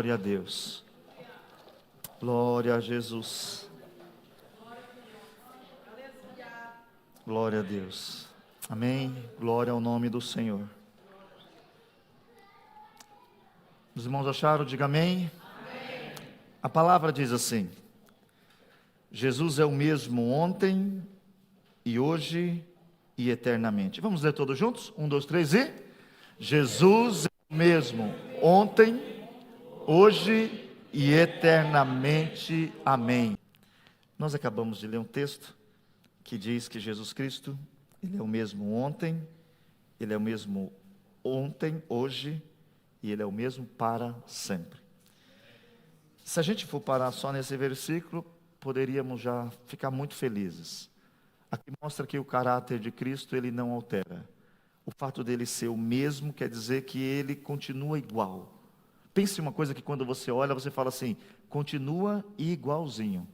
Glória a Deus. Glória a Jesus. Glória a Deus. Amém. Glória ao nome do Senhor. Os irmãos acharam? Diga amém. Amém. A palavra diz assim: Jesus é o mesmo ontem e hoje e eternamente. Vamos ler todos juntos? 1, 2, 3 e... Jesus é o mesmo ontem, hoje e eternamente. Amém. Nós acabamos de ler um texto que diz que Jesus Cristo, Ele é o mesmo ontem, Ele é o mesmo ontem, hoje, e Ele é o mesmo para sempre. Se a gente for parar só nesse versículo, poderíamos já ficar muito felizes. Aqui mostra que o caráter de Cristo, Ele não altera. O fato dele ser o mesmo quer dizer que Ele continua igual. Pense uma coisa que quando você olha, você fala assim, continua igualzinho.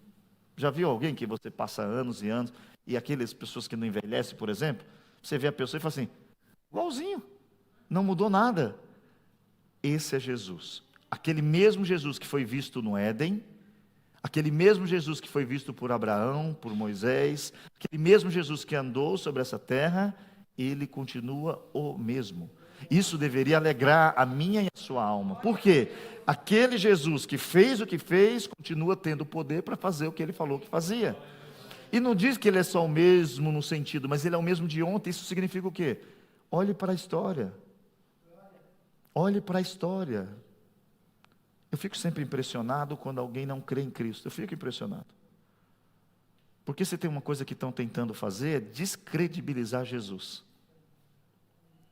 Já viu alguém que você passa anos e anos, e aquelas pessoas que não envelhecem, por exemplo, você vê a pessoa e fala assim, igualzinho, não mudou nada. Esse é Jesus. Aquele mesmo Jesus que foi visto no Éden, aquele mesmo Jesus que foi visto por Abraão, por Moisés, aquele mesmo Jesus que andou sobre essa terra, Ele continua o mesmo. Isso deveria alegrar a minha e a sua alma. Por quê? Aquele Jesus que fez o que fez, continua tendo poder para fazer o que Ele falou que fazia. E não diz que Ele é só o mesmo no sentido, mas Ele é o mesmo de ontem. Isso significa o quê? Olhe para a história. Olhe para a história. Eu fico sempre impressionado quando alguém não crê em Cristo. Eu fico impressionado. Porque se tem uma coisa que estão tentando fazer, é descredibilizar Jesus.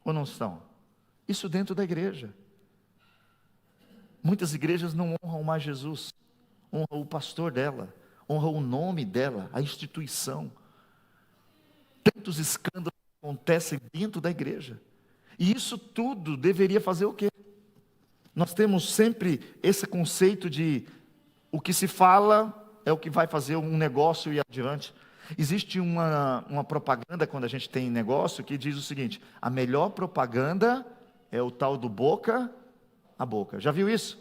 Ou não estão? Isso dentro da igreja. Muitas igrejas não honram mais Jesus. Honram o pastor dela. Honram o nome dela, a instituição. Tantos escândalos acontecem dentro da igreja. E isso tudo deveria fazer o quê? Nós temos sempre esse conceito de o que se fala é o que vai fazer um negócio ir adiante. Existe uma propaganda quando a gente tem negócio que diz o seguinte: a melhor propaganda é o tal do boca a boca. Já viu isso?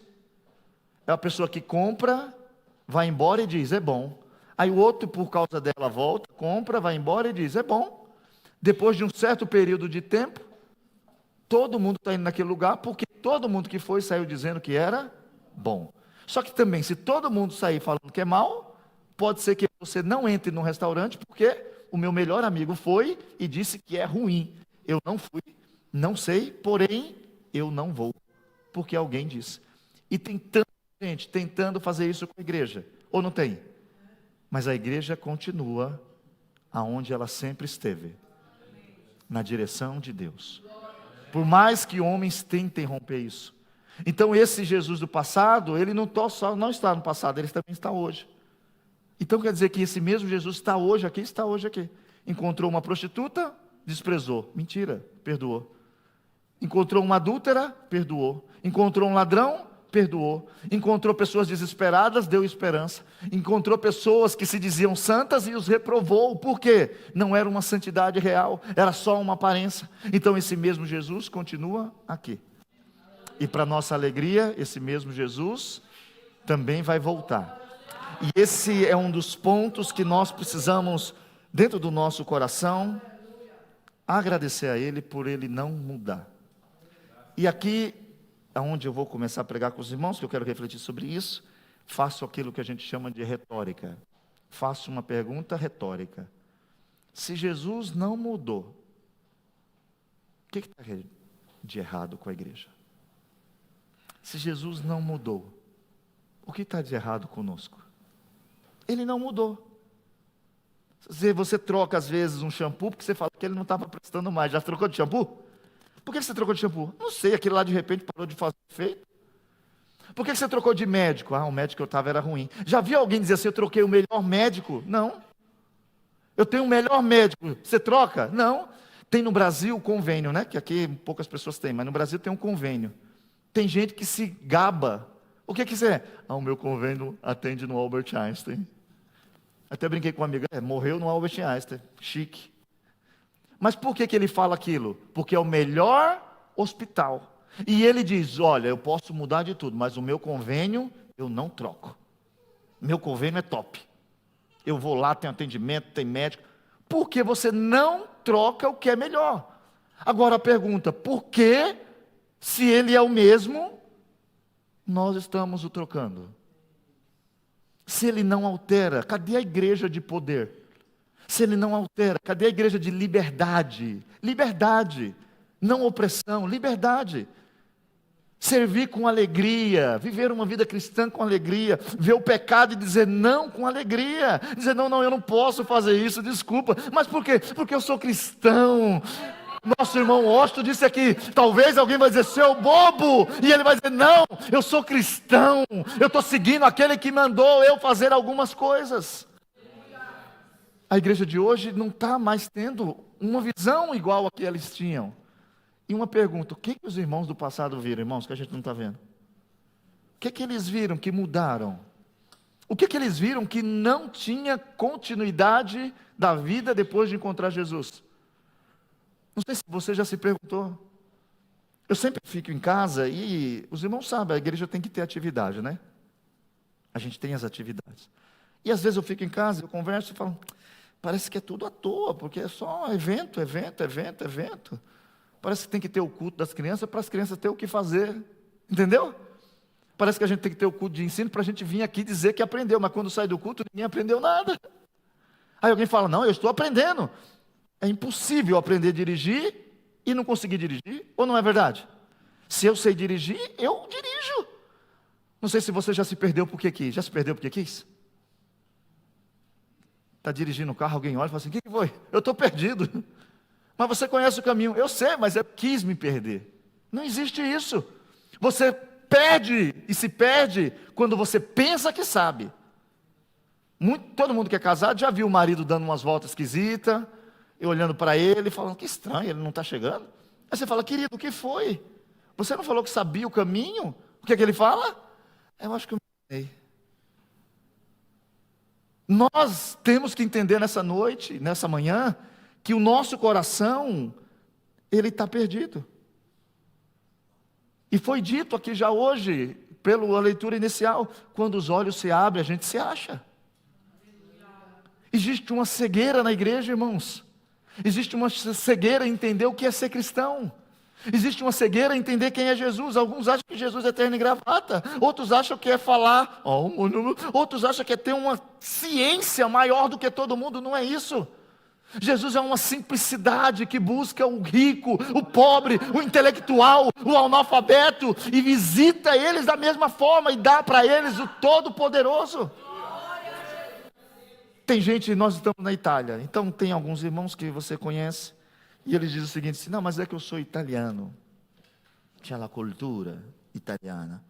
É a pessoa que compra, vai embora e diz, é bom. Aí o outro, por causa dela, volta, compra, vai embora e diz, é bom. Depois de um certo período de tempo, todo mundo está indo naquele lugar, porque todo mundo que foi saiu dizendo que era bom. Só que também, se todo mundo sair falando que é mal, pode ser que você não entre num restaurante, porque o meu melhor amigo foi e disse que é ruim. Eu não fui, não sei, porém, eu não vou, porque alguém disse. E tem tanta gente tentando fazer isso com a igreja, ou não tem? Mas a igreja continua aonde ela sempre esteve, na direção de Deus. Por mais que homens tentem romper isso. Então esse Jesus do passado, ele não está no passado, ele também está hoje. Então quer dizer que esse mesmo Jesus está hoje aqui. Encontrou uma prostituta, desprezou. Mentira, perdoou. Encontrou uma adúltera, perdoou. Encontrou um ladrão, perdoou. Encontrou pessoas desesperadas, deu esperança. Encontrou pessoas que se diziam santas e os reprovou. Por quê? Não era uma santidade real, era só uma aparência. Então esse mesmo Jesus continua aqui. E para nossa alegria, esse mesmo Jesus também vai voltar. E esse é um dos pontos que nós precisamos, dentro do nosso coração, agradecer a Ele por Ele não mudar. E aqui, aonde eu vou começar a pregar com os irmãos, que eu quero refletir sobre isso, faço aquilo que a gente chama de retórica. Faço uma pergunta retórica. Se Jesus não mudou, o que está de errado com a igreja? Se Jesus não mudou, o que está de errado conosco? Ele não mudou. Você troca às vezes um shampoo porque você fala que ele não estava prestando mais. Já trocou de shampoo? Por que você trocou de shampoo? Não sei, aquele lá de repente parou de fazer efeito. Por que você trocou de médico? O médico que eu estava era ruim. Já viu alguém dizer assim, eu troquei o melhor médico? Não. Eu tenho o melhor médico. Você troca? Não. Tem no Brasil convênio, né? Que aqui poucas pessoas têm, mas no Brasil tem um convênio. Tem gente que se gaba. O que isso é? O meu convênio atende no Albert Einstein. Até brinquei com uma amiga, morreu no Albert Einstein, chique. Mas por que ele fala aquilo? Porque é o melhor hospital. E ele diz, olha, eu posso mudar de tudo, mas o meu convênio eu não troco. Meu convênio é top. Eu vou lá, tem atendimento, tem médico. Porque você não troca o que é melhor. Agora a pergunta, por que, se ele é o mesmo, nós estamos o trocando? Se ele não altera, cadê a igreja de poder? Se ele não altera, cadê a igreja de liberdade? Liberdade, não opressão, liberdade. Servir com alegria, viver uma vida cristã com alegria, ver o pecado e dizer não com alegria, dizer não, eu não posso fazer isso, desculpa, mas por quê? Porque eu sou cristão. Nosso irmão Osto disse aqui, talvez alguém vai dizer, seu bobo, e ele vai dizer, não, eu sou cristão, eu estou seguindo aquele que mandou eu fazer algumas coisas. A igreja de hoje não está mais tendo uma visão igual a que eles tinham. E uma pergunta, o que os irmãos do passado viram, irmãos, que a gente não está vendo? O que eles viram que mudaram? O que eles viram que não tinha continuidade da vida depois de encontrar Jesus? Não sei se você já se perguntou. Eu sempre fico em casa e os irmãos sabem, a igreja tem que ter atividade, né? A gente tem as atividades. E às vezes eu fico em casa, eu converso e falo, parece que é tudo à toa, porque é só evento. Parece que tem que ter o culto das crianças para as crianças terem o que fazer. Entendeu? Parece que a gente tem que ter o culto de ensino para a gente vir aqui dizer que aprendeu, mas quando sai do culto ninguém aprendeu nada. Aí alguém fala, não, eu estou aprendendo. É impossível aprender a dirigir e não conseguir dirigir, ou não é verdade? Se eu sei dirigir, eu dirijo. Não sei se você já se perdeu porque quis. Já se perdeu porque quis? Está dirigindo o carro, alguém olha e fala assim, o que foi? Eu estou perdido. Mas você conhece o caminho. Eu sei, mas eu quis me perder. Não existe isso. Você perde e se perde quando você pensa que sabe. Todo mundo que é casado já viu o marido dando umas voltas esquisitas, e olhando para ele, falando, que estranho, ele não está chegando. Aí você fala, querido, o que foi? Você não falou que sabia o caminho? O que é que ele fala? Eu acho que eu me enganei. Nós temos que entender nessa noite, nessa manhã, que o nosso coração, ele está perdido. E foi dito aqui já hoje, pela leitura inicial, quando os olhos se abrem, a gente se acha. Existe uma cegueira na igreja, irmãos. Existe uma cegueira em entender o que é ser cristão. Existe uma cegueira em entender quem é Jesus. Alguns acham que Jesus é terno e gravata. Outros acham que é falar. Outros acham que é ter uma ciência maior do que todo mundo. Não é isso. Jesus é uma simplicidade que busca o rico, o pobre, o intelectual, o analfabeto e visita eles da mesma forma e dá para eles o Todo-Poderoso. Tem gente, nós estamos na Itália, então tem alguns irmãos que você conhece e eles dizem o seguinte, assim, não, mas é que eu sou italiano, c'è la cultura italiana,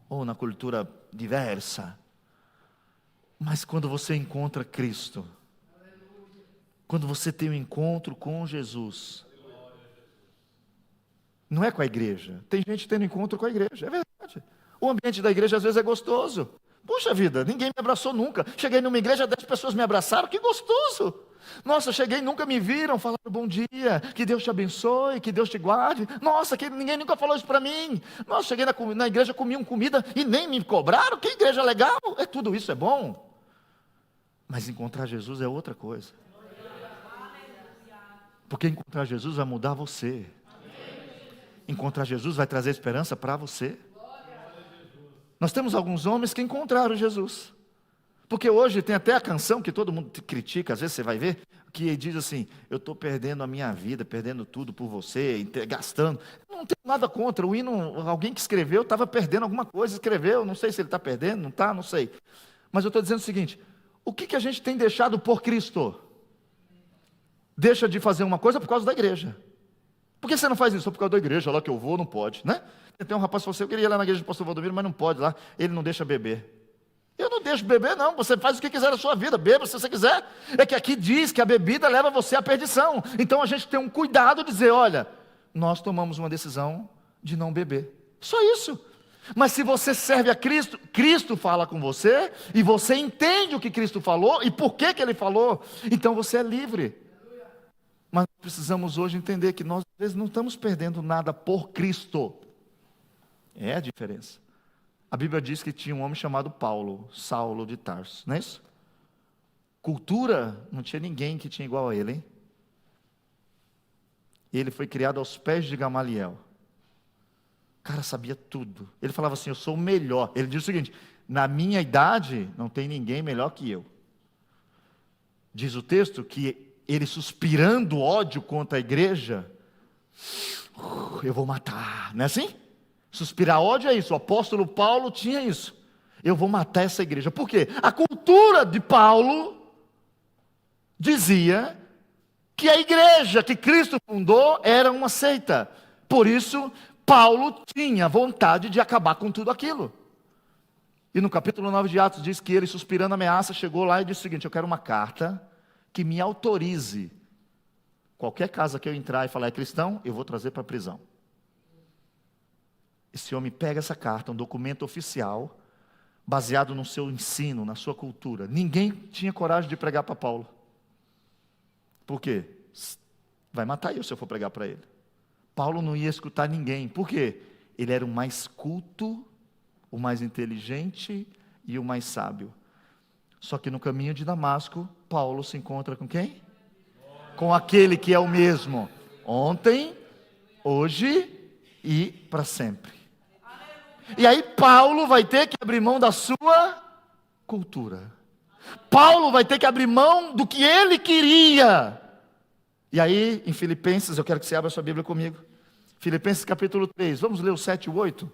ou uma cultura diversa. Mas quando você encontra Cristo, quando você tem um encontro com Jesus, não é com a igreja, tem gente tendo encontro com a igreja, é verdade. O ambiente da igreja às vezes é gostoso. Puxa vida, ninguém me abraçou nunca. Cheguei numa igreja, 10 pessoas me abraçaram, que gostoso. Nossa, cheguei, nunca me viram, falaram bom dia, que Deus te abençoe, que Deus te guarde. Nossa, que ninguém nunca falou isso para mim. Nossa, cheguei na igreja, comi uma comida e nem me cobraram, que igreja legal. Tudo isso é bom. Mas encontrar Jesus é outra coisa. Porque encontrar Jesus vai mudar você. Encontrar Jesus vai trazer esperança para você. Nós temos alguns homens que encontraram Jesus. Porque hoje tem até a canção que todo mundo critica, às vezes você vai ver, que diz assim, eu estou perdendo a minha vida, perdendo tudo por você, gastando. Não tem nada contra, o hino, alguém que escreveu estava perdendo alguma coisa, escreveu, não sei se ele está perdendo, não está, não sei. Mas eu estou dizendo o seguinte, o que a gente tem deixado por Cristo? Deixa de fazer uma coisa por causa da igreja. Por que você não faz isso? Só por causa da igreja, lá que eu vou, não pode, né? Tem um rapaz que falou assim, eu queria ir lá na igreja do pastor Valdomiro, mas não pode lá, ele não deixa beber. Eu não deixo beber não, você faz o que quiser na sua vida, beba se você quiser. É que aqui diz que a bebida leva você à perdição. Então a gente tem um cuidado de dizer, olha, nós tomamos uma decisão de não beber. Só isso. Mas se você serve a Cristo, Cristo fala com você, e você entende o que Cristo falou, e por que Ele falou, então você é livre. Mas precisamos hoje entender que nós às vezes não estamos perdendo nada por Cristo. É a diferença. A Bíblia diz que tinha um homem chamado Paulo, Saulo de Tarso, não é isso? Cultura, não tinha ninguém que tinha igual a ele, hein? Ele foi criado aos pés de Gamaliel. O cara sabia tudo. Ele falava assim, eu sou o melhor. Ele diz o seguinte, na minha idade, não tem ninguém melhor que eu. Diz o texto que ele suspirando ódio contra a igreja, eu vou matar, não é assim? Suspirar ódio é isso, o apóstolo Paulo tinha isso. Eu vou matar essa igreja. Por quê? A cultura de Paulo dizia que a igreja que Cristo fundou era uma seita. Por isso, Paulo tinha vontade de acabar com tudo aquilo. E no capítulo 9 de Atos diz que ele, suspirando ameaça, chegou lá e disse o seguinte, eu quero uma carta que me autorize. Qualquer casa que eu entrar e falar é cristão, eu vou trazer para a prisão. Esse homem pega essa carta, um documento oficial, baseado no seu ensino, na sua cultura. Ninguém tinha coragem de pregar para Paulo. Por quê? Vai matar eu se eu for pregar para ele. Paulo não ia escutar ninguém. Por quê? Ele era o mais culto, o mais inteligente e o mais sábio. Só que no caminho de Damasco, Paulo se encontra com quem? Com aquele que é o mesmo ontem, hoje e para sempre. E aí Paulo vai ter que abrir mão da sua cultura. Paulo vai ter que abrir mão do que ele queria. E aí, em Filipenses, eu quero que você abra a sua Bíblia comigo. Filipenses capítulo 3, vamos ler o 7 e o 8.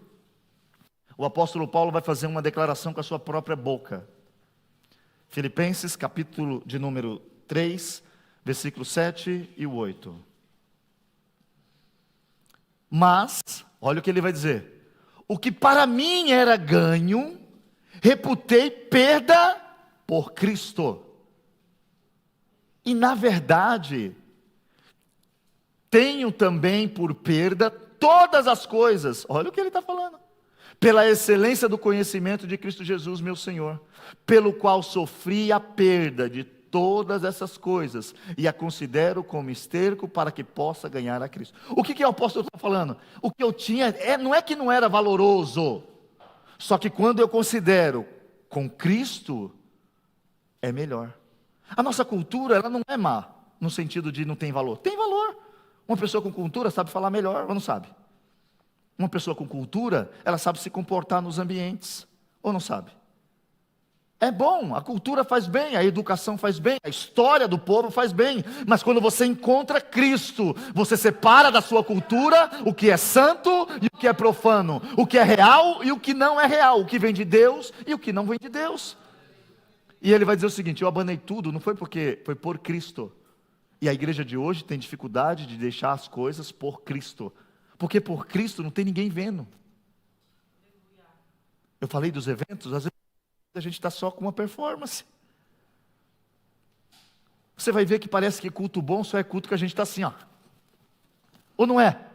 O apóstolo Paulo vai fazer uma declaração com a sua própria boca. Filipenses capítulo de número 3, versículo 7 e o 8. Mas, olha o que ele vai dizer. O que para mim era ganho, reputei perda por Cristo. E na verdade, tenho também por perda todas as coisas. Olha o que ele está falando. Pela excelência do conhecimento de Cristo Jesus, meu Senhor, pelo qual sofri a perda de todas essas coisas, e a considero como esterco para que possa ganhar a Cristo. O que o apóstolo está falando? O que eu tinha, não é que não era valoroso, só que quando eu considero com Cristo, é melhor. A nossa cultura, ela não é má, no sentido de não tem valor. Tem valor. Uma pessoa com cultura sabe falar melhor, ou não sabe? Uma pessoa com cultura, ela sabe se comportar nos ambientes, ou não sabe? É bom, a cultura faz bem, a educação faz bem, a história do povo faz bem, mas quando você encontra Cristo, você separa da sua cultura o que é santo e o que é profano, o que é real e o que não é real, o que vem de Deus e o que não vem de Deus. E ele vai dizer o seguinte, eu abandonei tudo, não foi porque, foi por Cristo. E a igreja de hoje tem dificuldade de deixar as coisas por Cristo, porque por Cristo não tem ninguém vendo. Eu falei dos eventos, às vezes a gente está só com uma performance. Você vai ver que parece que culto bom só é culto que a gente está assim, ó. Ou não é?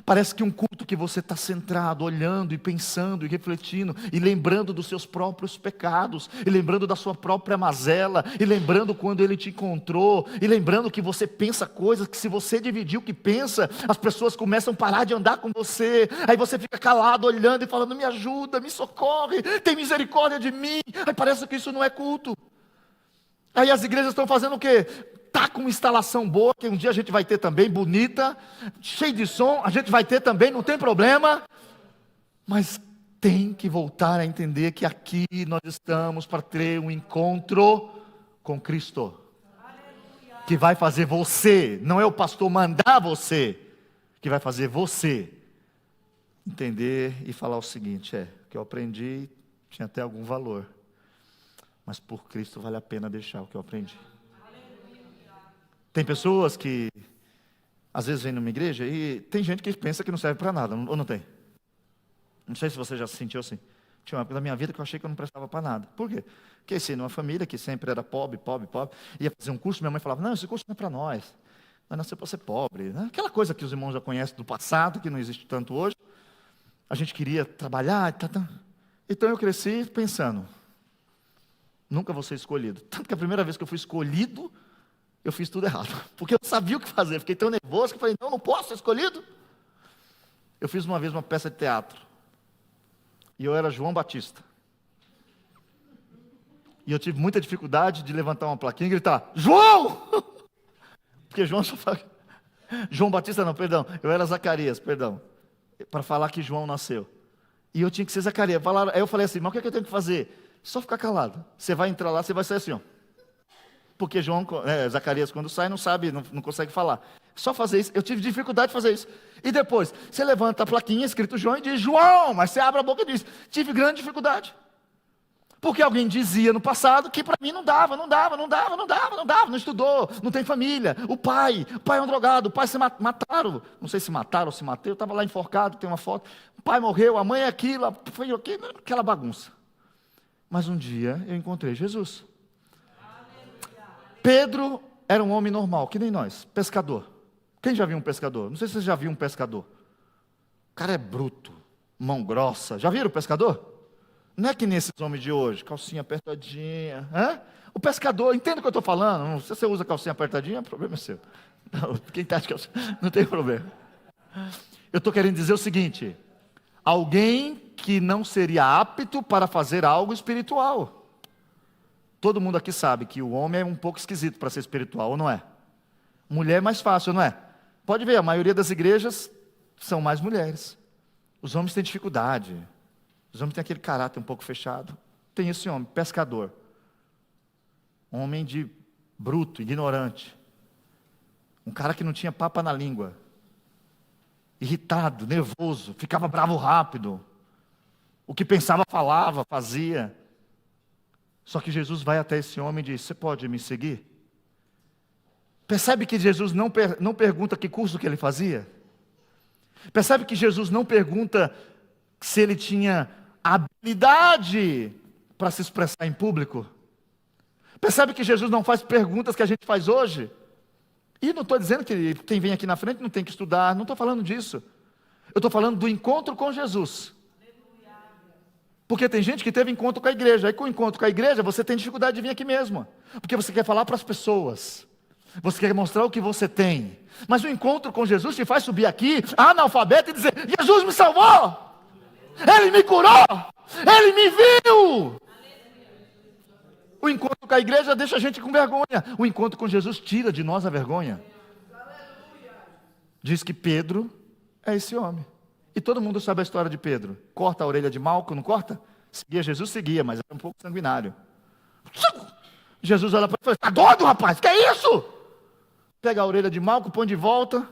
Parece que um culto que você está centrado, olhando e pensando e refletindo, e lembrando dos seus próprios pecados, e lembrando da sua própria mazela, e lembrando quando ele te encontrou, e lembrando que você pensa coisas que se você dividir o que pensa, as pessoas começam a parar de andar com você, aí você fica calado, olhando e falando, me ajuda, me socorre, tem misericórdia de mim, aí parece que isso não é culto. Aí as igrejas estão fazendo o quê? Tá com uma instalação boa, que um dia a gente vai ter também, bonita, cheio de som, a gente vai ter também, não tem problema, mas tem que voltar a entender que aqui nós estamos para ter um encontro com Cristo, que vai fazer você, não é o pastor mandar você, que vai fazer você entender e falar o seguinte, o que eu aprendi tinha até algum valor, mas por Cristo vale a pena deixar o que eu aprendi. Tem pessoas que, às vezes, vêm numa igreja e tem gente que pensa que não serve para nada, ou não tem? Não sei se você já se sentiu assim. Tinha uma época da minha vida que eu achei que eu não prestava para nada. Por quê? Porque cresci numa família que sempre era pobre, ia fazer um curso, minha mãe falava, não, esse curso não é para nós nasceu para ser pobre. Aquela coisa que os irmãos já conhecem do passado, que não existe tanto hoje. A gente queria trabalhar, então eu cresci pensando, nunca vou ser escolhido. Tanto que a primeira vez que eu fui escolhido, eu fiz tudo errado, porque eu sabia o que fazer, fiquei tão nervoso que falei, não posso ser escolhido. Eu fiz uma vez uma peça de teatro, E eu era João Batista. E eu tive muita dificuldade de levantar uma plaquinha e gritar, João! Porque João só fala... João Batista não, perdão. Eu era Zacarias, perdão. Para falar que João nasceu. E eu tinha que ser Zacarias. Aí eu falei assim, mas o que é que eu tenho que fazer? Só ficar calado. Você vai entrar lá, você vai sair assim, ó. Porque Zacarias quando sai não sabe, não consegue falar. Só fazer isso, eu tive dificuldade de fazer isso. E depois, você levanta a plaquinha escrito João e diz, João, mas você abre a boca e diz, tive grande dificuldade. Porque alguém dizia no passado que para mim não dava, não estudou, não tem família. O pai é um drogado, o pai se mataram. Não sei se mataram ou se matei, eu estava lá enforcado, tem uma foto. O pai morreu, a mãe é aquilo, foi aquela bagunça. Mas um dia eu encontrei Jesus. Pedro era um homem normal, que nem nós, pescador. Quem já viu um pescador? Não sei se você já viu um pescador. O cara é bruto, mão grossa. Já viram o pescador? Não é que nem esses homens de hoje, calcinha apertadinha. O pescador, entende o que eu estou falando? Se você usa calcinha apertadinha, o problema é seu. Não, quem está de calcinha, não tem problema. Eu estou querendo dizer o seguinte: alguém que não seria apto para fazer algo espiritual. Todo mundo aqui sabe que o homem é um pouco esquisito para ser espiritual, ou não é? Mulher é mais fácil, não é? Pode ver, a maioria das igrejas são mais mulheres. Os homens têm dificuldade. Os homens têm aquele caráter um pouco fechado. Tem esse homem, pescador. Homem de bruto, ignorante. Um cara que não tinha papa na língua. Irritado, nervoso, ficava bravo rápido. O que pensava, falava, fazia. Só que Jesus vai até esse homem e diz, você pode me seguir? Percebe que Jesus não pergunta que curso que ele fazia? Percebe que Jesus não pergunta se ele tinha habilidade para se expressar em público? Percebe que Jesus não faz perguntas que a gente faz hoje? E não estou dizendo que quem vem aqui na frente não tem que estudar, não estou falando disso. Eu estou falando do encontro com Jesus. Porque tem gente que teve encontro com a igreja, aí com o encontro com a igreja você tem dificuldade de vir aqui mesmo. Porque você quer falar para as pessoas, você quer mostrar o que você tem. Mas o encontro com Jesus te faz subir aqui, analfabeto, e dizer, Jesus me salvou! Ele me curou, Ele me viu. O encontro com a igreja deixa a gente com vergonha. O encontro com Jesus tira de nós a vergonha. Diz que Pedro é esse homem. E todo mundo sabe a história de Pedro. Corta a orelha de Malco, não corta? Seguia Jesus, seguia, mas era um pouco sanguinário. Jesus olha para ele e fala, está doido, rapaz? Que é isso? Pega a orelha de Malco, põe de volta.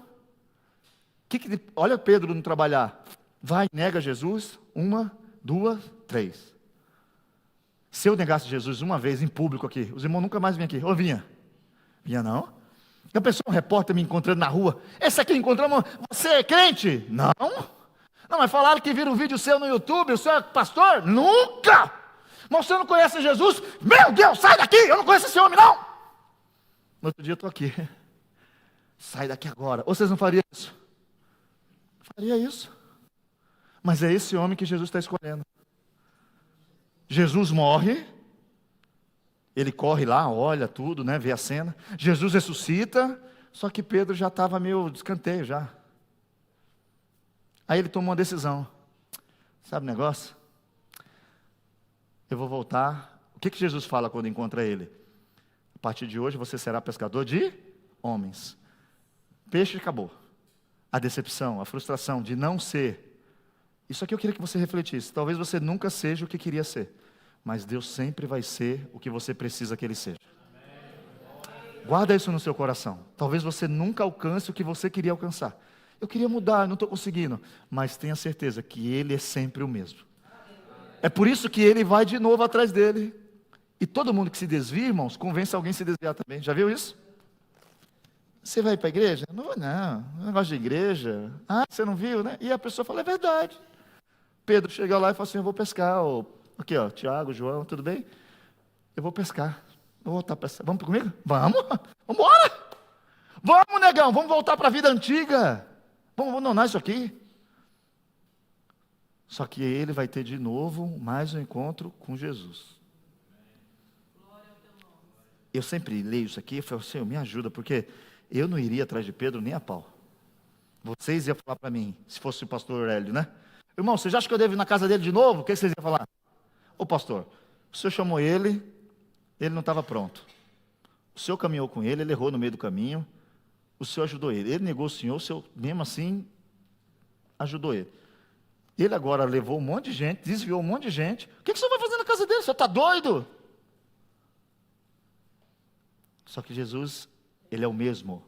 Olha Pedro não trabalhar. Vai, nega Jesus, 1, 2, 3. Se eu negasse Jesus uma vez em público aqui, os irmãos nunca mais vinham aqui. Ou vinha? Vinha não? Já pensou um repórter me encontrando na rua? Esse aqui encontramos, você é crente? Não. Não, mas falaram que viram um vídeo seu no YouTube, o senhor é pastor? Nunca! Mas você não conhece Jesus? Meu Deus, sai daqui, eu não conheço esse homem não! No outro dia eu estou aqui. Sai daqui agora. Ou vocês não fariam isso? Faria isso. Mas é esse homem que Jesus está escolhendo. Jesus morre, ele corre lá, olha tudo, né, vê a cena. Jesus ressuscita, só que Pedro já estava meio de escanteio já. Aí ele tomou uma decisão. Sabe o negócio? Eu vou voltar. O que Jesus fala quando encontra ele? A partir de hoje você será pescador de homens. Peixe acabou. A decepção, a frustração de não ser. Isso aqui eu queria que você refletisse. Talvez você nunca seja o que queria ser, mas Deus sempre vai ser o que você precisa que Ele seja. Guarda isso no seu coração. Talvez você nunca alcance o que você queria alcançar. Eu queria mudar, não estou conseguindo. Mas tenha certeza que Ele é sempre o mesmo. É por isso que Ele vai de novo atrás dele. E todo mundo que se desvia, irmãos, convence alguém a se desviar também. Já viu isso? Você vai para a igreja? Não vou não, não gosto de igreja. Ah, você não viu, né? E a pessoa fala, é verdade. Pedro chega lá e fala assim, eu vou pescar. Aqui, ó, Tiago, João, tudo bem? Eu vou pescar. Vou voltar a pescar. Vamos comigo? Vamos embora. Vamos, negão, vamos voltar para a vida antiga. Vamos abandonar isso aqui. Só que ele vai ter de novo mais um encontro com Jesus. Eu sempre leio isso aqui e falo, Senhor, me ajuda, porque eu não iria atrás de Pedro nem a pau. Vocês iam falar para mim, se fosse o pastor Aurélio, né? Irmão, você já acha que eu devo ir na casa dele de novo? O que vocês iam falar? Ô pastor, o senhor chamou ele não estava pronto. O senhor caminhou com ele errou no meio do caminho. O senhor ajudou ele negou o senhor mesmo assim ajudou ele. Ele agora levou um monte de gente, desviou um monte de gente. O que o senhor vai fazer na casa dele? O senhor está doido? Só que Jesus, Ele é o mesmo.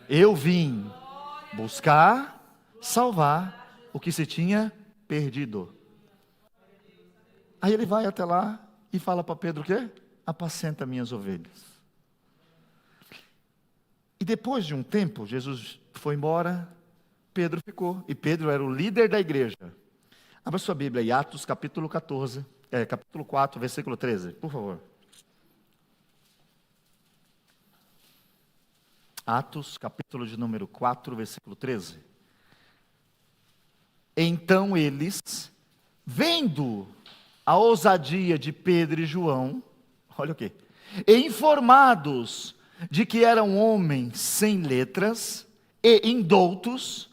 Eu vim buscar, salvar o que se tinha perdido. Aí ele vai até lá e fala para Pedro o quê? Apacenta minhas ovelhas. E depois de um tempo, Jesus foi embora, Pedro ficou. E Pedro era o líder da igreja. Abra sua Bíblia aí, Atos capítulo 4, versículo 13, por favor. Atos, capítulo de número 4, versículo 13. Então eles, vendo a ousadia de Pedro e João, olha o quê? Informados de que eram homens sem letras e indoutos,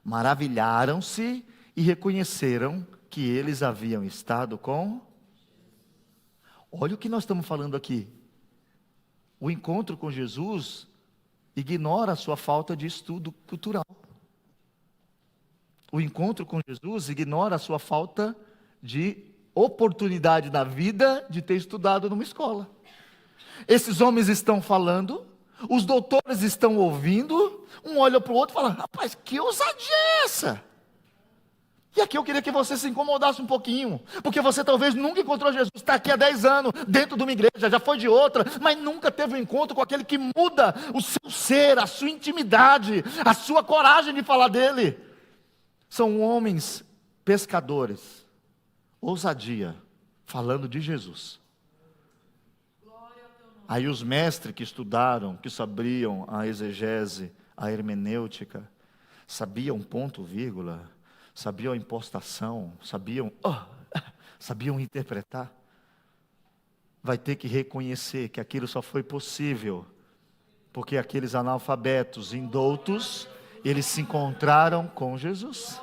maravilharam-se e reconheceram que eles haviam estado com... Olha o que nós estamos falando aqui. O encontro com Jesus ignora a sua falta de estudo cultural. O encontro com Jesus ignora a sua falta de oportunidade na vida de ter estudado numa escola. Esses homens estão falando, os doutores estão ouvindo, um olha para o outro e fala, rapaz, que ousadia é essa? E aqui eu queria que você se incomodasse um pouquinho, porque você talvez nunca encontrou Jesus, está aqui há 10 anos, dentro de uma igreja, já foi de outra, mas nunca teve um encontro com aquele que muda o seu ser, a sua intimidade, a sua coragem de falar dele. São homens pescadores, ousadia, falando de Jesus. Aí os mestres que estudaram, que sabiam a exegese, a hermenêutica, sabiam ponto, vírgula, sabiam a impostação, sabiam interpretar, vai ter que reconhecer que aquilo só foi possível, porque aqueles analfabetos, indoutos, eles se encontraram com Jesus.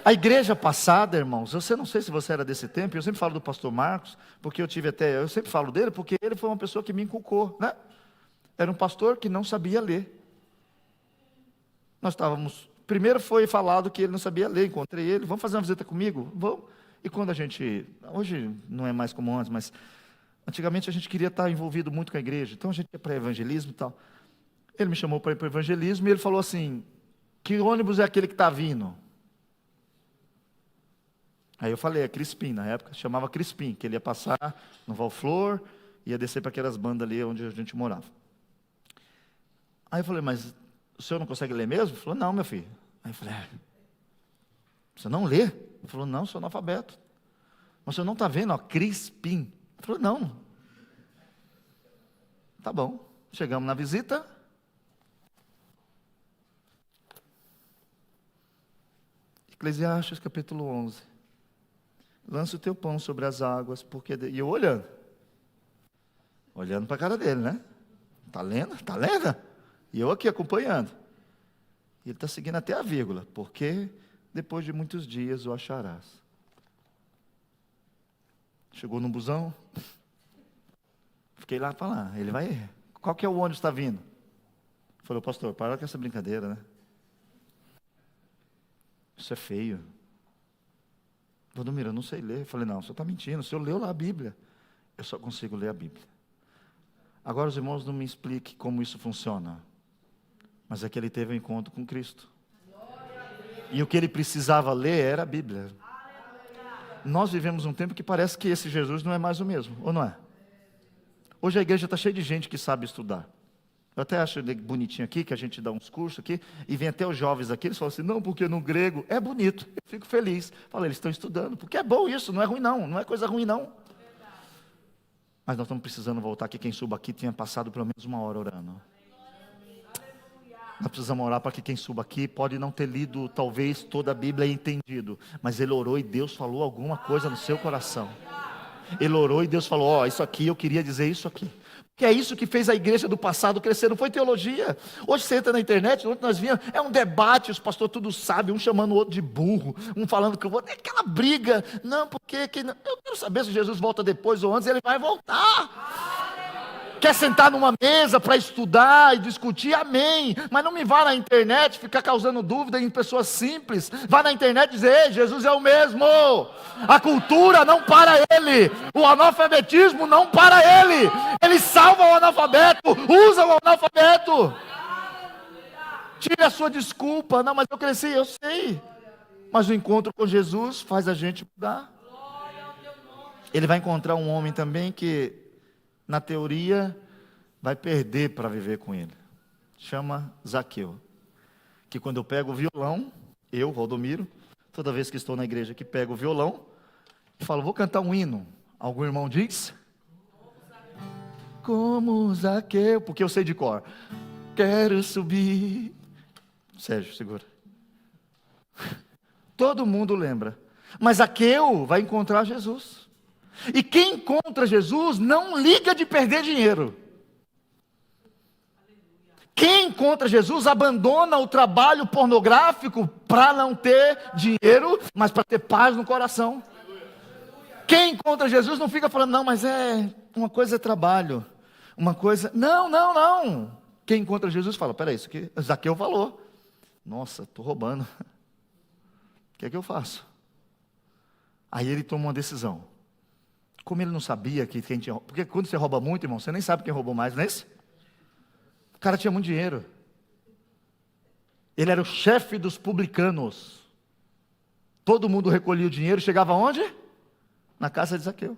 A igreja passada, irmãos, eu não sei se você era desse tempo, eu sempre falo do pastor Marcos, porque eu sempre falo dele, porque ele foi uma pessoa que me inculcou, né? Era um pastor que não sabia ler. Primeiro foi falado que ele não sabia ler, encontrei ele, vamos fazer uma visita comigo? Vamos. E quando hoje não é mais como antes, mas antigamente a gente queria estar envolvido muito com a igreja, então a gente ia para evangelismo e tal. Ele me chamou para ir para o evangelismo e ele falou assim, que ônibus é aquele que está vindo? Aí eu falei, é Crispim, na época chamava Crispim, que ele ia passar no Valflor, ia descer para aquelas bandas ali onde a gente morava. Aí eu falei, mas o senhor não consegue ler mesmo? Ele falou, não, meu filho. Aí eu falei, você não lê? Ele falou, não, sou analfabeto. Mas o senhor não está vendo, ó, Crispim. Ele falou, não. Tá bom, chegamos na visita. Eclesiastes capítulo 11. Lança o teu pão sobre as águas, porque... E eu olhando para a cara dele, né? Está lendo? Está lendo? E eu aqui acompanhando. E ele está seguindo até a vírgula, porque depois de muitos dias o acharás. Chegou no busão, fiquei lá para lá. Ele vai, qual que é o ônibus que está vindo? Falei, pastor, para com essa brincadeira, né? Isso é feio. Valdomiro, eu não sei ler. Eu falei, não, o senhor está mentindo, o senhor leu lá a Bíblia. Eu só consigo ler a Bíblia. Agora os irmãos não me expliquem como isso funciona. Mas é que ele teve um encontro com Cristo. E o que ele precisava ler era a Bíblia. Nós vivemos um tempo que parece que esse Jesus não é mais o mesmo, ou não é? Hoje a igreja está cheia de gente que sabe estudar. Eu até acho bonitinho aqui, que a gente dá uns cursos aqui, e vem até os jovens aqui, eles falam assim, não, porque no grego é bonito, eu fico feliz. Falo, eles estão estudando, porque é bom isso, não é ruim não é coisa ruim não. Mas nós estamos precisando voltar, que quem suba aqui tenha passado pelo menos 1 hora orando. Nós precisamos orar para que quem suba aqui pode não ter lido talvez toda a Bíblia e entendido, mas ele orou e Deus falou alguma coisa no seu coração. Ele orou e Deus falou, isso aqui eu queria dizer isso aqui. Que é isso que fez a igreja do passado crescer, não foi teologia. Hoje você entra na internet, ontem nós vimos, é um debate, os pastores tudo sabem, um chamando o outro de burro, um falando que o outro, é aquela briga. Não, porque eu quero saber se Jesus volta depois ou antes, ele vai voltar. Quer sentar numa mesa para estudar e discutir? Amém. Mas não me vá na internet ficar causando dúvida em pessoas simples. Vá na internet dizer: ei, Jesus é o mesmo. A cultura não para ele. O analfabetismo não para ele. Ele salva o analfabeto. Usa o analfabeto. Tire a sua desculpa. Não, mas eu cresci, eu sei. Mas o encontro com Jesus faz a gente mudar. Ele vai encontrar um homem também que, na teoria, vai perder para viver com ele. Chama Zaqueu. Que quando eu pego o violão, eu, Valdomiro, toda vez que estou na igreja que pego o violão, e falo, vou cantar um hino. Algum irmão diz? Como Zaqueu, porque eu sei de cor. Quero subir. Sérgio, segura. Todo mundo lembra. Mas Zaqueu vai encontrar Jesus. E quem encontra Jesus não liga de perder dinheiro. Quem encontra Jesus abandona o trabalho pornográfico para não ter dinheiro, mas para ter paz no coração. Quem encontra Jesus não fica falando, não, mas uma coisa é trabalho, uma coisa... Não. Quem encontra Jesus fala, peraí, isso aqui Zaqueu falou. Nossa, estou roubando. O que é que eu faço? Aí ele toma uma decisão. Como ele não sabia que quem tinha... Porque quando você rouba muito, irmão, você nem sabe quem roubou mais, não é isso? O cara tinha muito dinheiro. Ele era o chefe dos publicanos. Todo mundo recolhia o dinheiro, chegava onde? Na casa de Zaqueu.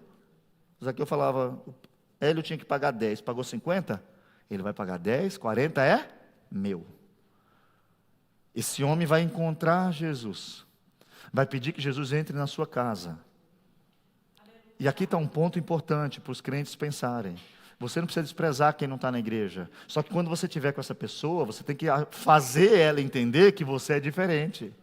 Zaqueu falava, Hélio tinha que pagar 10, pagou 50, ele vai pagar 10, 40 é meu. Esse homem vai encontrar Jesus. Vai pedir que Jesus entre na sua casa. E aqui está um ponto importante para os crentes pensarem. Você não precisa desprezar quem não está na igreja. Só que quando você estiver com essa pessoa, você tem que fazer ela entender que você é diferente.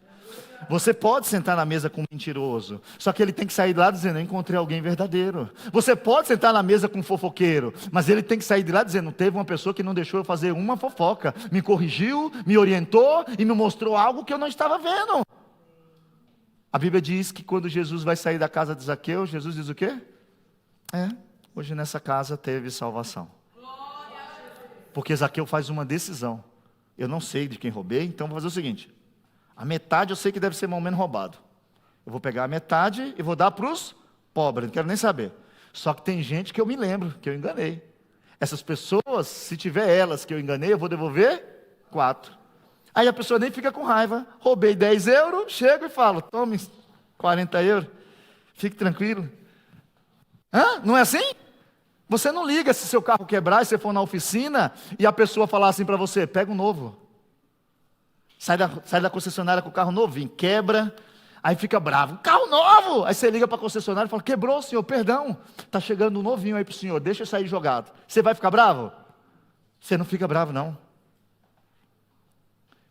Você pode sentar na mesa com um mentiroso, só que ele tem que sair de lá dizendo, eu encontrei alguém verdadeiro. Você pode sentar na mesa com um fofoqueiro, mas ele tem que sair de lá dizendo, teve uma pessoa que não deixou eu fazer uma fofoca. Me corrigiu, me orientou e me mostrou algo que eu não estava vendo. A Bíblia diz que quando Jesus vai sair da casa de Zaqueu, Jesus diz o quê? Hoje nessa casa teve salvação. Porque Zaqueu faz uma decisão. Eu não sei de quem roubei, então vou fazer o seguinte. A metade eu sei que deve ser mais ou menos roubado. Eu vou pegar a metade e vou dar para os pobres, não quero nem saber. Só que tem gente que eu me lembro, que eu enganei. Essas pessoas, se tiver elas que eu enganei, eu vou devolver 4. Aí a pessoa nem fica com raiva. Roubei 10 euros, chego e falo, tome 40 euros, fique tranquilo. Não é assim? Você não liga se seu carro quebrar e você for na oficina e a pessoa falar assim para você, pega um novo. Sai da concessionária com o carro novinho, quebra, aí fica bravo. Carro novo! Aí você liga para a concessionária e fala, quebrou, senhor, perdão. Está chegando um novinho aí para o senhor, deixa eu sair jogado. Você vai ficar bravo? Você não fica bravo, não.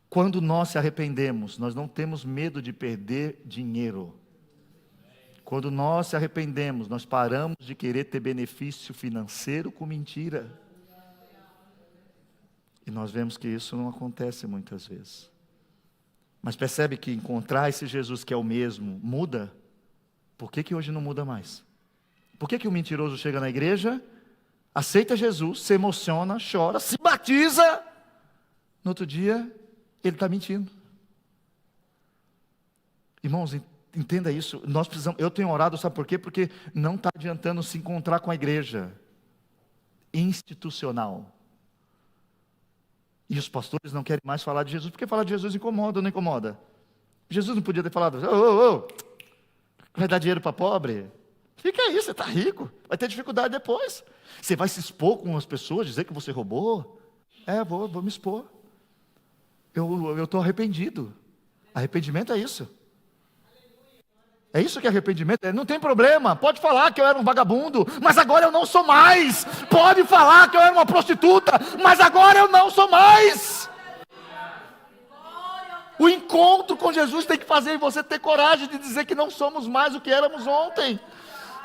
Quando nós se arrependemos, nós não temos medo de perder dinheiro. Quando nós se arrependemos, nós paramos de querer ter benefício financeiro com mentira. E nós vemos que isso não acontece muitas vezes. Mas percebe que encontrar esse Jesus que é o mesmo, muda? Por que hoje não muda mais? Por que o mentiroso chega na igreja, aceita Jesus, se emociona, chora, se batiza, no outro dia ele está mentindo? Irmãos, entenda isso, nós precisamos, eu tenho orado, sabe por quê? Porque não está adiantando se encontrar com a igreja institucional. E os pastores não querem mais falar de Jesus, porque falar de Jesus incomoda ou não incomoda? Jesus não podia ter falado, vai dar dinheiro para pobre? Fica aí, você está rico, vai ter dificuldade depois. Você vai se expor com as pessoas, dizer que você roubou? Vou me expor. Eu estou arrependido. Arrependimento é isso. É isso que é arrependimento. Não tem problema, pode falar que eu era um vagabundo, mas agora eu não sou mais. Pode falar que eu era uma prostituta, mas agora eu não sou mais. O encontro com Jesus tem que fazer você ter coragem de dizer que não somos mais o que éramos ontem.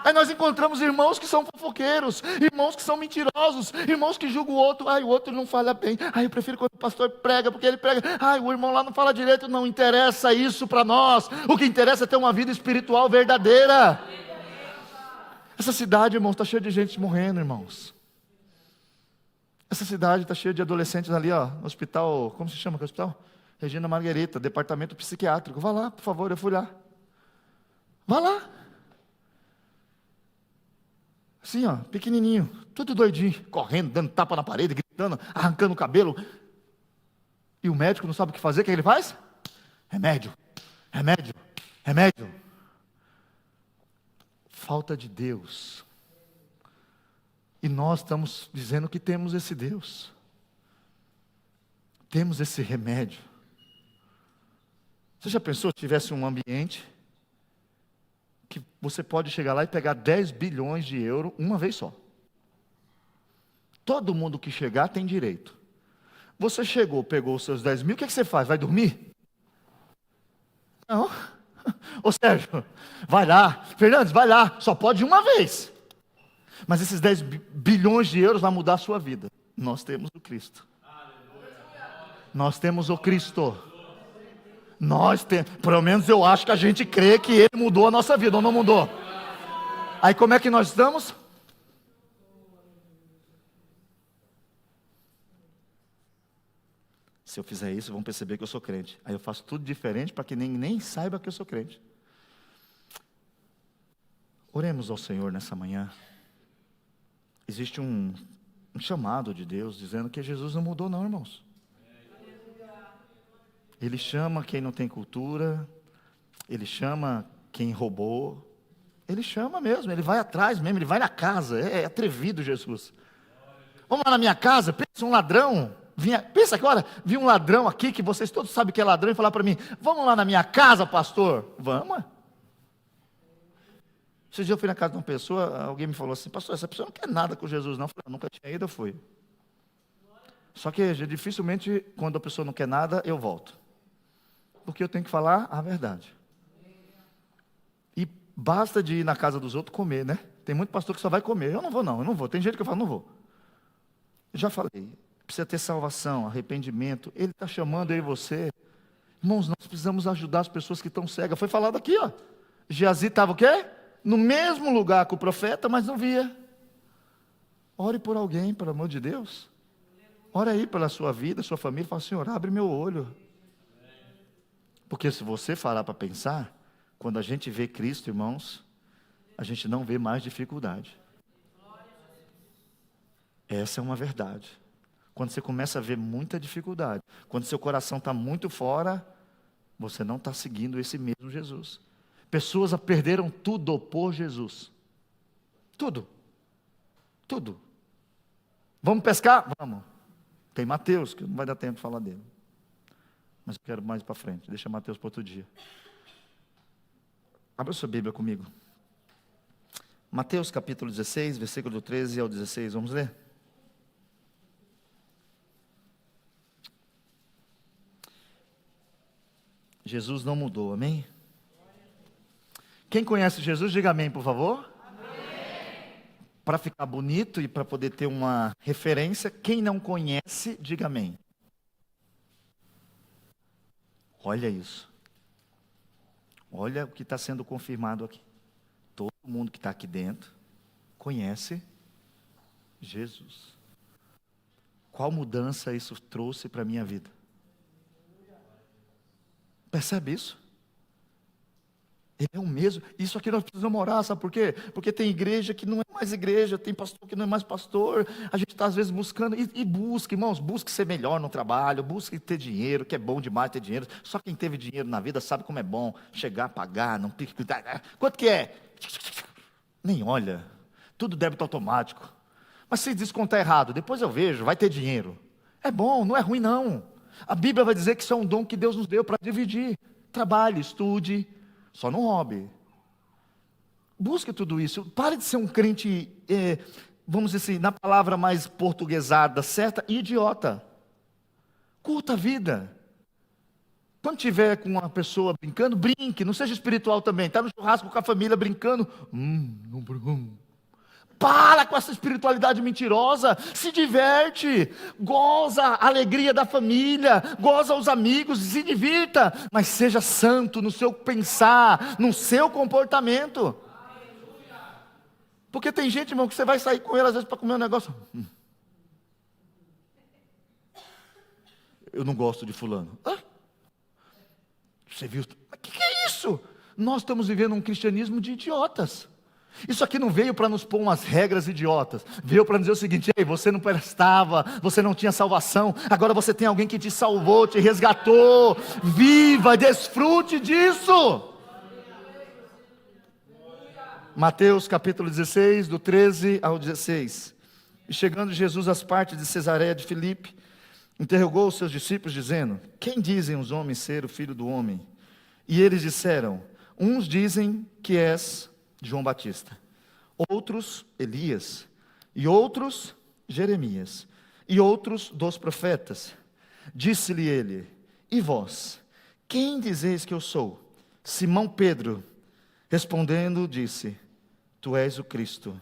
Aí nós encontramos irmãos que são fofoqueiros, irmãos que são mentirosos, irmãos que julgam o outro. Ai, o outro não fala bem. Ai, eu prefiro quando o pastor prega, porque ele prega. Ai, o irmão lá não fala direito. Não interessa isso para nós. O que interessa é ter uma vida espiritual verdadeira. Essa cidade, irmãos, está cheia de gente morrendo, irmãos. Essa cidade está cheia de adolescentes ali, ó, no hospital, como se chama aquele hospital? Regina Marguerita, departamento psiquiátrico. Vá lá, por favor, eu fui lá. Vá lá. Assim, ó, pequenininho, tudo doidinho, correndo, dando tapa na parede, gritando, arrancando o cabelo. E o médico não sabe o que fazer, o que ele faz? Remédio, remédio, remédio. Falta de Deus. E nós estamos dizendo que temos esse Deus. Temos esse remédio. Você já pensou se tivesse um ambiente que você pode chegar lá e pegar 10 bilhões de euros uma vez só? Todo mundo que chegar tem direito. Você chegou, pegou os seus 10 mil, o que você faz? Vai dormir? Não. Ô Sérgio, vai lá. Fernandes, vai lá. Só pode uma vez. Mas esses 10 bilhões de euros vão mudar a sua vida. Nós temos o Cristo. Nós temos o Cristo. Pelo menos eu acho que a gente crê que Ele mudou a nossa vida, ou não mudou? Aí como é que nós estamos? Se eu fizer isso, vão perceber que eu sou crente. Aí eu faço tudo diferente para que nem saiba que eu sou crente. Oremos ao Senhor nessa manhã. Existe um chamado de Deus dizendo que Jesus não mudou não, irmãos. Ele chama quem não tem cultura, Ele chama quem roubou, Ele chama mesmo, Ele vai atrás mesmo, Ele vai na casa, é atrevido Jesus. Vamos lá na minha casa, pensa um ladrão, pensa agora, vi um ladrão aqui, que vocês todos sabem que é ladrão, e falar para mim, vamos lá na minha casa, pastor? Vamos. Esse dia eu fui na casa de uma pessoa, alguém me falou assim, pastor, essa pessoa não quer nada com Jesus não. Eu falei, nunca tinha ido, eu fui. Só que dificilmente, quando a pessoa não quer nada, eu volto. Porque eu tenho que falar a verdade. E basta de ir na casa dos outros comer, né? Tem muito pastor que só vai comer. Eu não vou. Tem gente que eu falo, não vou. Eu já falei, precisa ter salvação, arrependimento. Ele está chamando eu e você. Irmãos, nós precisamos ajudar as pessoas que estão cegas. Foi falado aqui, ó. Geazi estava o quê? No mesmo lugar que o profeta, mas não via. Ore por alguém, pelo amor de Deus. Ore aí pela sua vida, sua família. Fala, Senhor, abre meu olho. Porque se você parar para pensar, quando a gente vê Cristo, irmãos, a gente não vê mais dificuldade. Essa é uma verdade. Quando você começa a ver muita dificuldade, quando seu coração está muito fora, você não está seguindo esse mesmo Jesus. Pessoas perderam tudo por Jesus. Tudo. Tudo. Vamos pescar? Vamos. Tem Mateus, que não vai dar tempo de falar dele. Mas eu quero mais para frente. Deixa Mateus para outro dia. Abra sua Bíblia comigo. Mateus capítulo 16, versículo 13 ao 16. Vamos ler? Jesus não mudou, amém? Quem conhece Jesus, diga amém, por favor. Para ficar bonito e para poder ter uma referência, quem não conhece, diga amém. Olha isso. Olha o que está sendo confirmado aqui. Todo mundo que está aqui dentro conhece Jesus. Qual mudança isso trouxe para a minha vida? Percebe isso? Ele é o mesmo. Isso aqui nós precisamos orar, sabe por quê? Porque tem igreja que não é mais igreja, tem pastor que não é mais pastor. A gente está às vezes buscando, e busca, irmãos, busque ser melhor no trabalho, busque ter dinheiro, que é bom demais ter dinheiro. Só quem teve dinheiro na vida sabe como é bom chegar, pagar, não pique. Quanto que é? Nem olha. Tudo débito automático. Mas se descontar errado, depois eu vejo, vai ter dinheiro. É bom, não é ruim não. A Bíblia vai dizer que isso é um dom que Deus nos deu para dividir. Trabalhe, estude. Só não roube. Busque tudo isso. Pare de ser um crente, vamos dizer assim, na palavra mais portuguesada, certa, idiota. Curta a vida. Quando tiver com uma pessoa brincando, brinque, não seja espiritual também. Está no churrasco com a família brincando. Para com essa espiritualidade mentirosa, se diverte, goza a alegria da família, goza os amigos, se divirta, mas seja santo no seu pensar, no seu comportamento. Porque tem gente, irmão, que você vai sair com ele às vezes para comer um negócio. Eu não gosto de fulano. Você viu? Mas o que é isso? Nós estamos vivendo um cristianismo de idiotas. Isso aqui não veio para nos pôr umas regras idiotas. Veio para dizer o seguinte: ei, você não prestava, você não tinha salvação, agora você tem alguém que te salvou, te resgatou. Viva, desfrute disso. Mateus capítulo 16, do 13 ao 16. E chegando Jesus às partes de Cesareia de Filipe, interrogou os seus discípulos, dizendo: quem dizem os homens ser o filho do homem? E eles disseram: uns dizem que és João Batista, outros Elias, e outros Jeremias, e outros dos profetas. Disse-lhe ele: e vós, quem dizeis que eu sou? Simão Pedro, respondendo, disse: tu és o Cristo,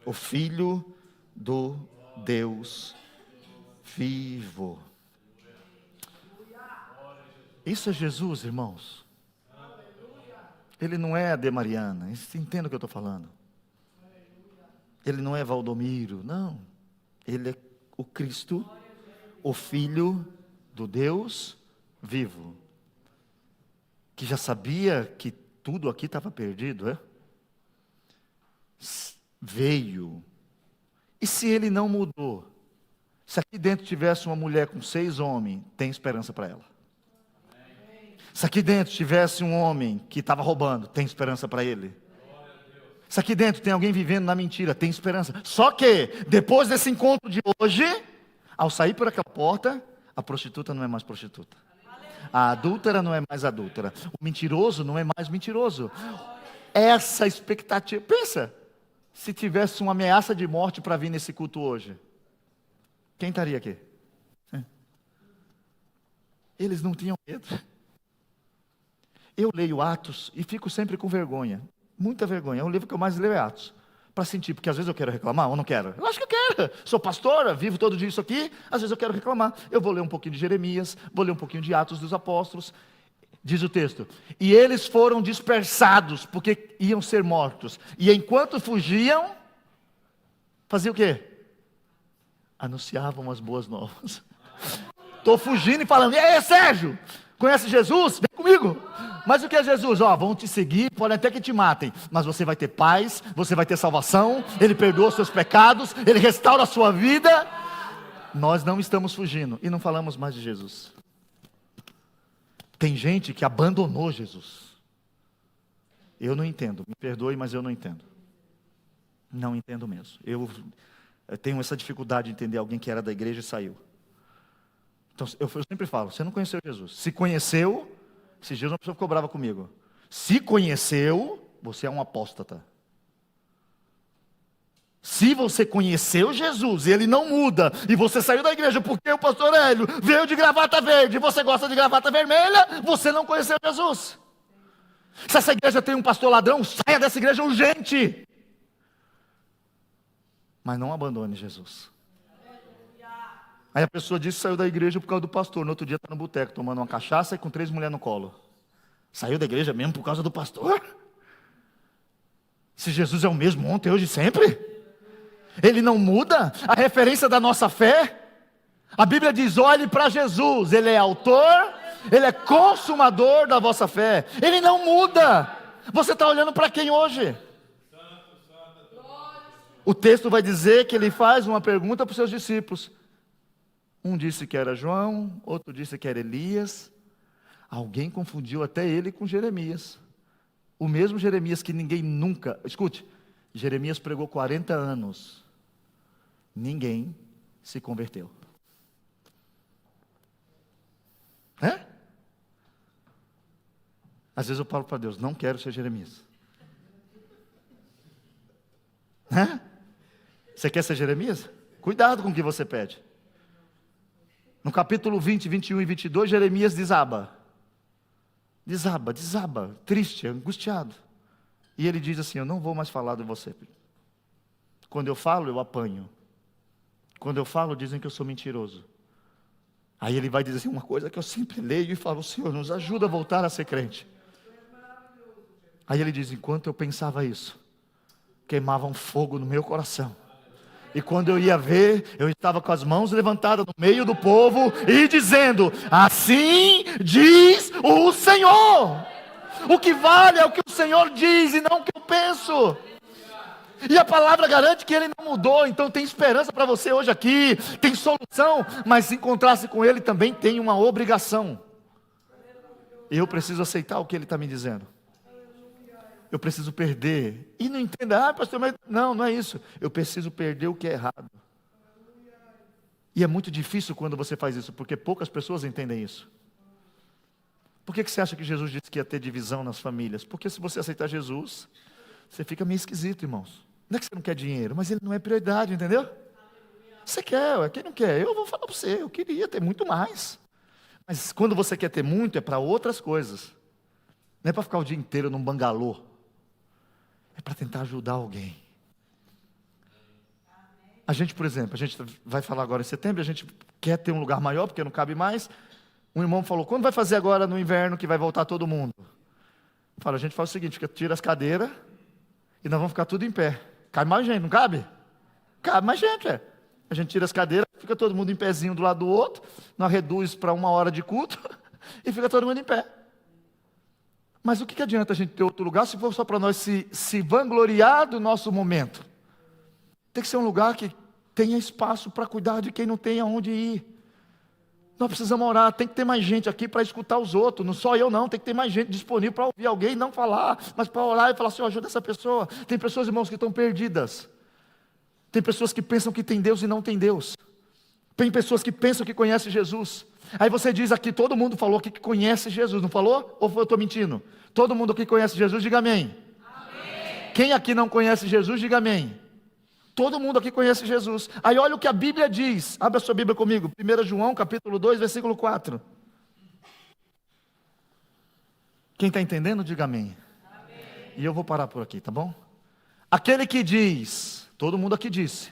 o Filho do Deus vivo. Isso é Jesus, irmãos. Ele não é Ademariana, você entende o que eu estou falando? Ele não é Valdomiro, não. Ele é o Cristo, o Filho do Deus vivo. Que já sabia que tudo aqui estava perdido, é? Veio. E se ele não mudou? Se aqui dentro tivesse uma mulher com 6 homens, tem esperança para ela. Se aqui dentro tivesse um homem que estava roubando, tem esperança para ele. Se aqui dentro tem alguém vivendo na mentira, tem esperança. Só que, depois desse encontro de hoje, ao sair por aquela porta, a prostituta não é mais prostituta. A adúltera não é mais adúltera. O mentiroso não é mais mentiroso. Essa expectativa. Pensa, se tivesse uma ameaça de morte para vir nesse culto hoje, quem estaria aqui? Eles não tinham medo. Eu leio Atos e fico sempre com vergonha. Muita vergonha. É o livro que eu mais leio, é Atos. Para sentir, porque às vezes eu quero reclamar ou não quero. Eu acho que eu quero. Sou pastora, vivo todo dia isso aqui. Às vezes eu quero reclamar. Eu vou ler um pouquinho de Jeremias, vou ler um pouquinho de Atos dos Apóstolos. Diz o texto: e eles foram dispersados, porque iam ser mortos. E enquanto fugiam, faziam o quê? Anunciavam as boas novas. Estou fugindo e falando: e aí, Sérgio? Conhece Jesus? Vem comigo. Mas o que é Jesus? Vão te seguir, podem até que te matem, mas você vai ter paz, você vai ter salvação, Ele perdoa os seus pecados, Ele restaura a sua vida. Nós não estamos fugindo e não falamos mais de Jesus. Tem gente que abandonou Jesus. Eu não entendo, me perdoe, mas eu não entendo. Não entendo mesmo. Eu tenho essa dificuldade de entender alguém que era da igreja e saiu. Então, eu sempre falo: você não conheceu Jesus. Se conheceu, se Jesus uma pessoa ficou brava comigo. Se conheceu, você é um apóstata. Se você conheceu Jesus e Ele não muda, e você saiu da igreja porque o pastor Hélio veio de gravata verde, e você gosta de gravata vermelha, você não conheceu Jesus. Se essa igreja tem um pastor ladrão, saia dessa igreja urgente. Mas não abandone Jesus. Aí a pessoa disse que saiu da igreja por causa do pastor. No outro dia está no boteco tomando uma cachaça e com 3 mulheres no colo. Saiu da igreja mesmo por causa do pastor? Se Jesus é o mesmo ontem, hoje e sempre? Ele não muda a referência da nossa fé? A Bíblia diz: olhe para Jesus. Ele é autor, Ele é consumador da vossa fé. Ele não muda. Você está olhando para quem hoje? O texto vai dizer que Ele faz uma pergunta para os seus discípulos. Um disse que era João, outro disse que era Elias. Alguém confundiu até ele com Jeremias. O mesmo Jeremias que ninguém nunca... Escute, Jeremias pregou 40 anos. Ninguém se converteu. Às vezes eu falo para Deus: não quero ser Jeremias. Você quer ser Jeremias? Cuidado com o que você pede. No capítulo 20, 21 e 22, Jeremias desaba. desaba, triste, angustiado. E ele diz assim: eu não vou mais falar de você. Quando eu falo, eu apanho. Quando eu falo, dizem que eu sou mentiroso. Aí ele vai dizer assim, uma coisa que eu sempre leio e falo: Senhor, nos ajuda a voltar a ser crente. Aí ele diz: enquanto eu pensava isso, queimava um fogo no meu coração. E quando eu ia ver, eu estava com as mãos levantadas no meio do povo e dizendo: assim diz o Senhor. O que vale é o que o Senhor diz e não o que eu penso. E a palavra garante que Ele não mudou. Então tem esperança para você hoje aqui, tem solução. Mas se encontrar-se com Ele também tem uma obrigação. Eu preciso aceitar o que Ele está me dizendo. Eu preciso perder. E não entenda: pastor, mas não é isso. Eu preciso perder o que é errado. E é muito difícil quando você faz isso, porque poucas pessoas entendem isso. Por que você acha que Jesus disse que ia ter divisão nas famílias? Porque se você aceitar Jesus, você fica meio esquisito, irmãos. Não é que você não quer dinheiro, mas ele não é prioridade, entendeu? Você quer, quem não quer? Eu vou falar para você, eu queria ter muito mais. Mas quando você quer ter muito, é para outras coisas. Não é para ficar o dia inteiro num bangalô. É para tentar ajudar alguém. A gente, por exemplo, a gente vai falar agora em setembro, a gente quer ter um lugar maior, porque não cabe mais. Um irmão falou: quando vai fazer agora no inverno que vai voltar todo mundo? Fala: a gente faz o seguinte, tira as cadeiras e nós vamos ficar tudo em pé. Cabe mais gente, não cabe? Cabe mais gente, é. A gente tira as cadeiras, fica todo mundo em pezinho do lado do outro, nós reduz para 1 hora de culto e fica todo mundo em pé. Mas o que adianta a gente ter outro lugar se for só para nós se vangloriar do nosso momento? Tem que ser um lugar que tenha espaço para cuidar de quem não tem aonde ir. Nós precisamos orar, tem que ter mais gente aqui para escutar os outros, não só eu não, tem que ter mais gente disponível para ouvir alguém, não falar, mas para orar e falar: Senhor, ajuda essa pessoa. Tem pessoas, irmãos, que estão perdidas. Tem pessoas que pensam que tem Deus e não tem Deus. Tem pessoas que pensam que conhecem Jesus. Aí você diz aqui: todo mundo falou aqui que conhece Jesus, não falou? Ou eu estou mentindo? Todo mundo aqui conhece Jesus, diga amém. Amém. Quem aqui não conhece Jesus, diga amém. Todo mundo aqui conhece Jesus. Aí olha o que a Bíblia diz. Abra a sua Bíblia comigo. 1 João capítulo 2, versículo 4. Quem está entendendo, diga amém. Amém. E eu vou parar por aqui, tá bom? Aquele que diz, todo mundo aqui disse: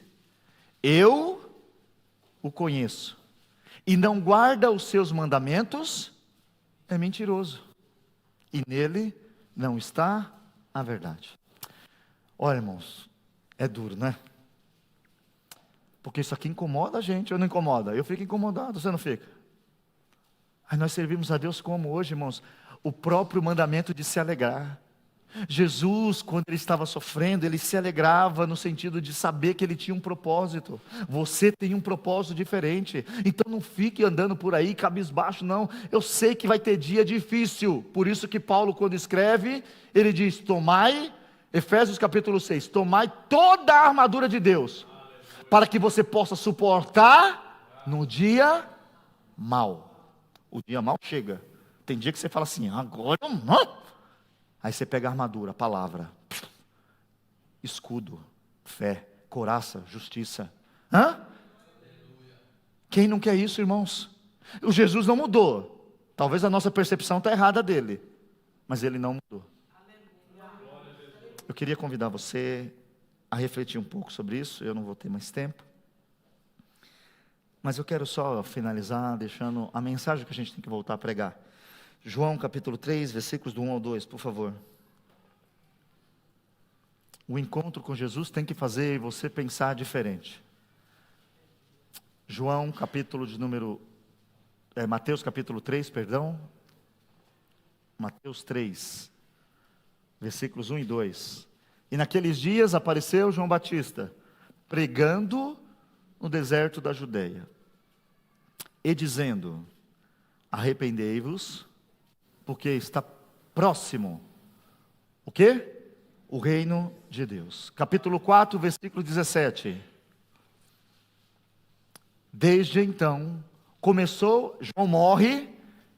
eu o conheço, e não guarda os seus mandamentos, é mentiroso, e nele não está a verdade. Olha, irmãos, é duro, não é? Porque isso aqui incomoda a gente, ou não incomoda? Eu fico incomodado, você não fica? Aí nós servimos a Deus como hoje, irmãos? O próprio mandamento de se alegrar. Jesus, quando ele estava sofrendo, ele se alegrava no sentido de saber que ele tinha um propósito. Você tem um propósito diferente. Então não fique andando por aí cabisbaixo, não. Eu sei que vai ter dia difícil. Por isso que Paulo, quando escreve, ele diz: tomai, Efésios capítulo 6, tomai toda a armadura de Deus, para que você possa suportar no dia mau. O dia mau chega. Tem dia que você fala assim: agora não. Aí você pega a armadura, a palavra, escudo, fé, couraça, justiça. Quem não quer isso, irmãos? O Jesus não mudou. Talvez a nossa percepção está errada dele, mas ele não mudou. Eu queria convidar você a refletir um pouco sobre isso. Eu não vou ter mais tempo, mas eu quero só finalizar deixando a mensagem que a gente tem que voltar a pregar. João capítulo 3, versículos do 1 ao 2, por favor. O encontro com Jesus tem que fazer você pensar diferente. João capítulo de número... Mateus capítulo 3, perdão. Mateus 3, versículos 1 e 2. E naqueles dias apareceu João Batista, pregando no deserto da Judeia, e dizendo: arrependei-vos, porque está próximo, o quê? O reino de Deus. Capítulo 4, versículo 17. Desde então, João morre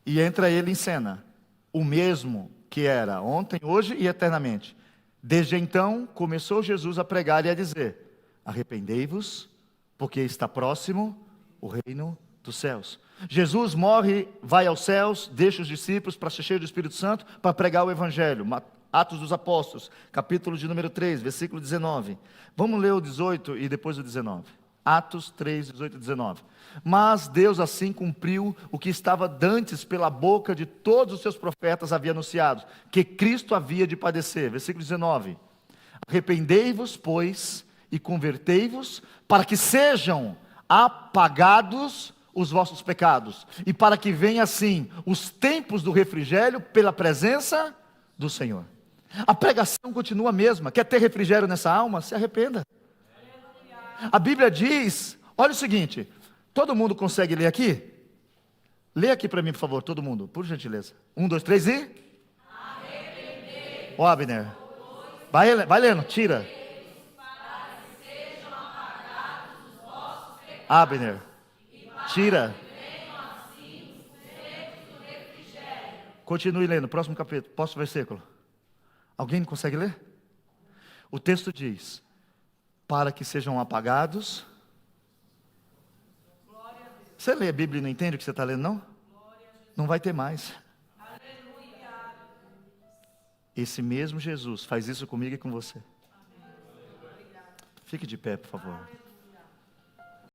e entra ele em cena. O mesmo que era ontem, hoje e eternamente. Desde então, começou Jesus a pregar e a dizer: arrependei-vos, porque está próximo o reino dos céus. Jesus morre, vai aos céus, deixa os discípulos para ser cheio do Espírito Santo, para pregar o Evangelho. Atos dos Apóstolos, capítulo de número 3, versículo 19. Vamos ler o 18 e depois o 19. Atos 3, 18 e 19. Mas Deus assim cumpriu o que estava dantes pela boca de todos os seus profetas havia anunciado, que Cristo havia de padecer. Versículo 19. Arrependei-vos, pois, e convertei-vos, para que sejam apagados os vossos pecados, e para que venham assim os tempos do refrigério pela presença do Senhor. A pregação continua a mesma. Quer ter refrigério nessa alma? Se arrependa. A Bíblia diz, olha o seguinte, todo mundo consegue ler aqui? Lê aqui para mim, por favor, todo mundo, por gentileza. 1, 2, 3 e... Ó, Abner. Vai lendo, tira. Abner, tira. Continue lendo, próximo capítulo, próximo versículo. Alguém consegue ler? O texto diz, para que sejam apagados. Você lê a Bíblia e não entende o que você está lendo, não? Não vai ter mais. Esse mesmo Jesus faz isso comigo e com você. Fique de pé, por favor.